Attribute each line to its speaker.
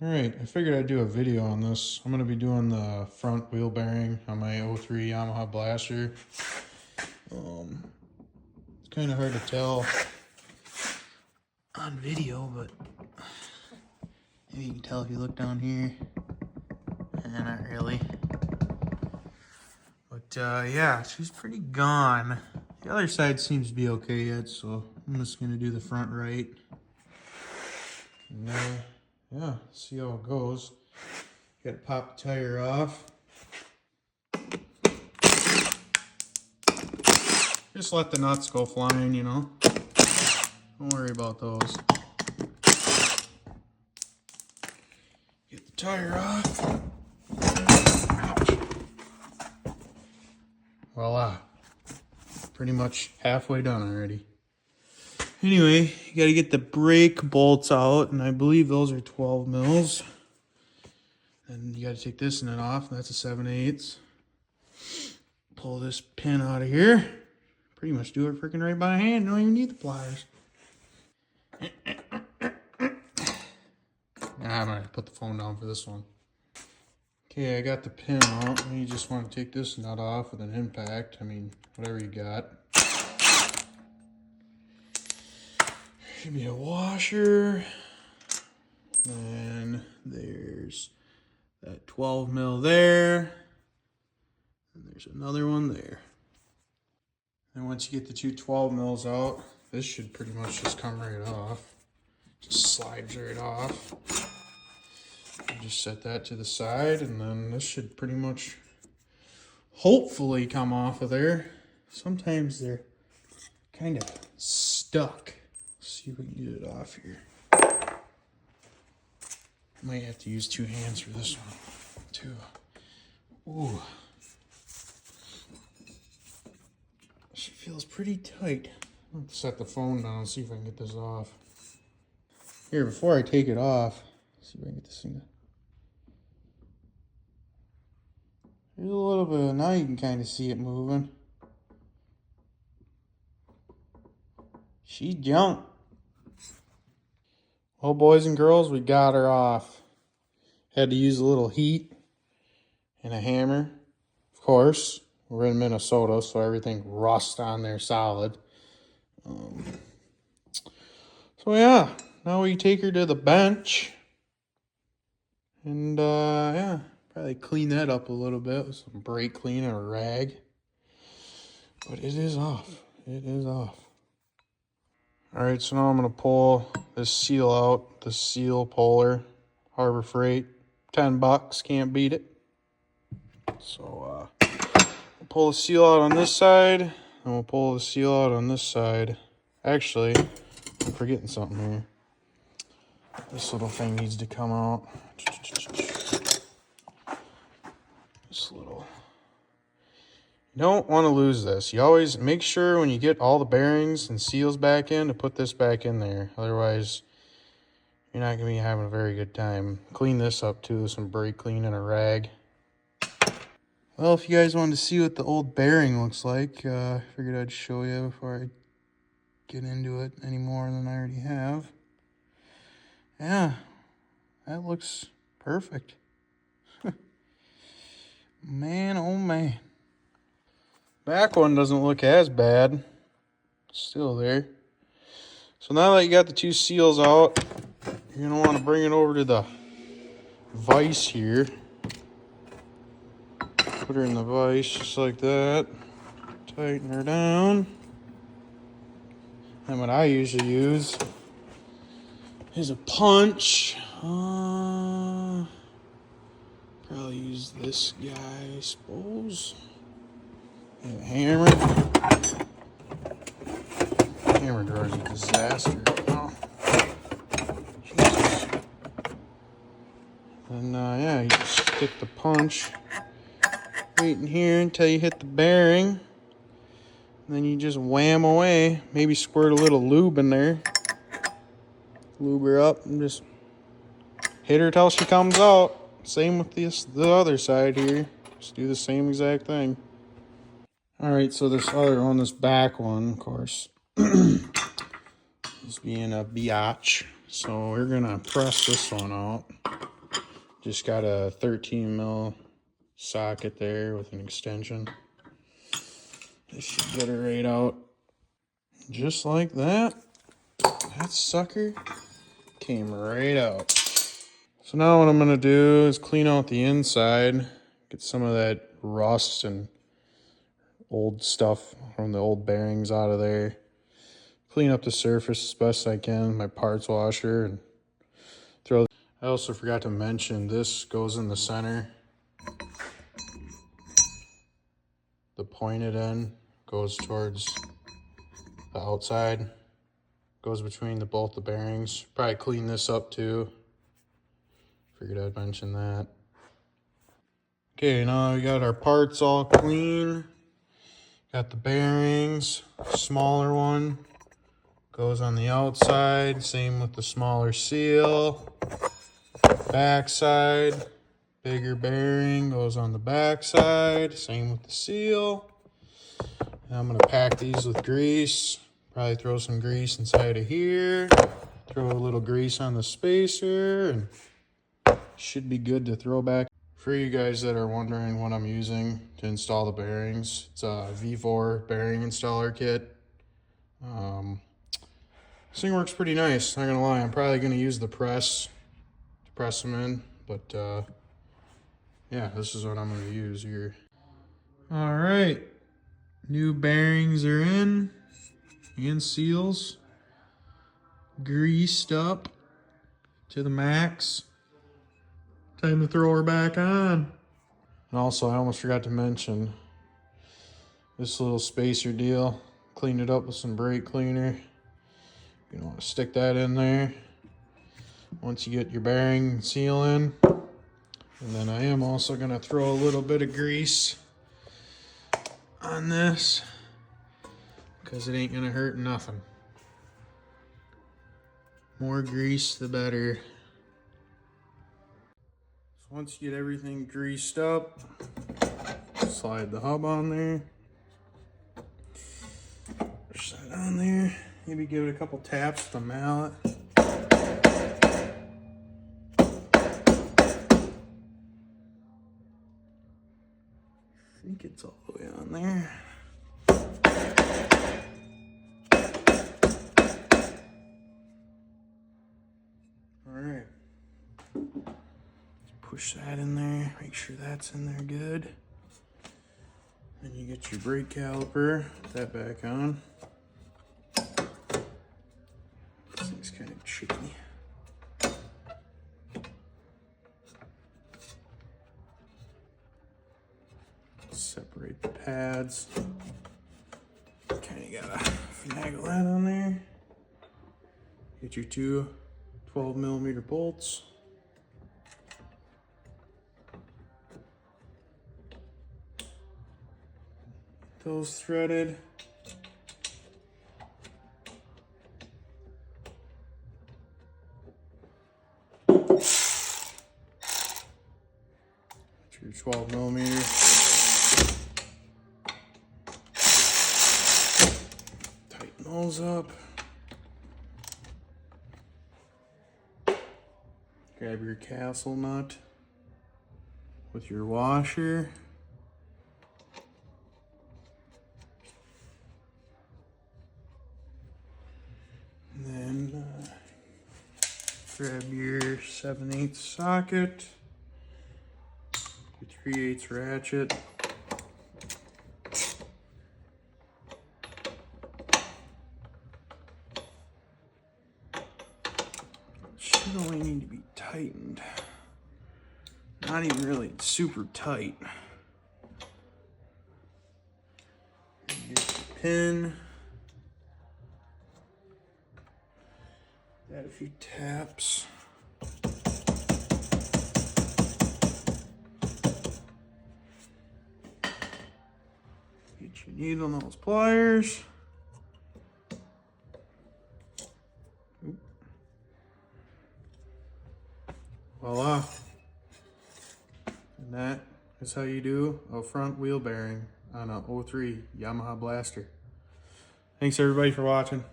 Speaker 1: Alright, I figured I'd do a video on this. I'm going to be doing the front wheel bearing on my 03 Yamaha Blaster. It's kind of hard to tell on video, but maybe you can tell if you look down here. Not really. But yeah, she's pretty gone. The other side seems to be okay yet, so I'm just going to do the front right. And yeah, see how it goes. Got to pop the tire off. Just let the nuts go flying, you know. Don't worry about those. Get the tire off. Voila. Pretty much halfway done already. Anyway, you got to get the brake bolts out, and I believe those are 12 mils. And you got to take this nut off, and that's a 7/8. Pull this pin out of here. Pretty much do it freaking right by hand. Don't even need the pliers. I'm going to put the phone down for this one. Okay, I got the pin out. You just want to take this nut off with an impact. I mean, whatever you got. Should be a washer. And there's that 12 mil there. And there's another one there. And once you get the two 12 mils out, this should pretty much just come right off. Just slides right off. You just set that to the side, and then this should pretty much hopefully come off of there. Sometimes they're kind of stuck. Let's see if we can get it off here. Might have to use two hands for this one too. Ooh. She feels pretty tight. I'll have to set the phone down and see if I can get this off. Here, before I take it off, see if I can get this thing. There's a little bit of, now you can kind of see it moving. She jumped. Well, boys and girls, we got her off. Had to use a little heat and a hammer. Of course, we're in Minnesota, so everything rusts on there solid. So yeah, now we take her to the bench. And yeah, probably clean that up a little bit with some brake clean and a rag. But it is off. It is off. Alright, so now I'm going to pull this seal out, the seal puller, Harbor Freight, $10, can't beat it. So, we'll pull the seal out on this side, and we'll pull the seal out on this side. Actually, I'm forgetting something here. This little thing needs to come out. This little... You don't want to lose this. You always make sure when you get all the bearings and seals back in to put this back in there. Otherwise, you're not going to be having a very good time. Clean this up too with some brake clean and a rag. Well, if you guys wanted to see what the old bearing looks like, I figured I'd show you before I get into it any more than I already have. Yeah, that looks perfect. Man, oh man. Back one doesn't look as bad. Still there. So now that you got the two seals out, you're going to want to bring it over to the vise here. Put her in the vise just like that. Tighten her down. And what I usually use is a punch. Probably use this guy, I suppose. And a hammer. Hammer drawer is a disaster. Oh. Jesus. And yeah, you just stick the punch right in here until you hit the bearing. And then you just wham away. Maybe squirt a little lube in there. Lube her up and just hit her till she comes out. Same with the other side here. Just do the same exact thing. Alright, so this other one, this back one, of course, is being a biatch. So we're going to press this one out. Just got a 13 mil socket there with an extension. This should get it right out. Just like that. That sucker came right out. So now what I'm going to do is clean out the inside. Get some of that rust and old stuff from the old bearings out of there. Clean up the surface as best I can with my parts washer and throw. I also forgot to mention this goes in the center. The pointed end goes towards the outside. Goes between both the bearings. Probably clean this up too. Figured I'd mention that. Okay, now we got our parts all clean. Got the bearings. Smaller one goes on the outside. Same with the smaller seal. Backside. Bigger bearing goes on the backside. Same with the seal. And I'm going to pack these with grease. Probably throw some grease inside of here. Throw a little grease on the spacer. And should be good to throw back. For you guys that are wondering what I'm using to install the bearings, it's a V4 bearing installer kit. This thing works pretty nice, not gonna lie. I'm probably gonna use the press to press them in, but yeah, this is what I'm gonna use here. All right, new bearings are in and seals, greased up to the max. Time to throw her back on. And also, I almost forgot to mention this little spacer deal. Cleaned it up with some brake cleaner. You want to stick that in there once you get your bearing and seal in. And then I am also going to throw a little bit of grease on this because it ain't going to hurt nothing. More grease, the better. So once you get everything greased up, slide the hub on there. Push that on there. Maybe give it a couple taps with a mallet. I think it's all the way on there. Alright. Push that in there. Make sure that's in there good. Then you get your brake caliper. Put that back on. This thing's kind of tricky. Separate the pads. Kind of gotta finagle that on there. Get your two 12mm bolts. Those threaded. Your 12mm. Tighten those up. Grab your castle nut with your washer. And then grab your 7/8 socket, your 3/8 ratchet. Should only need to be tightened. Not even really super tight. Get the pin. Add a few taps. Get your needle nose pliers. Voila. And that is how you do a front wheel bearing on a 03 Yamaha Blaster. Thanks everybody for watching.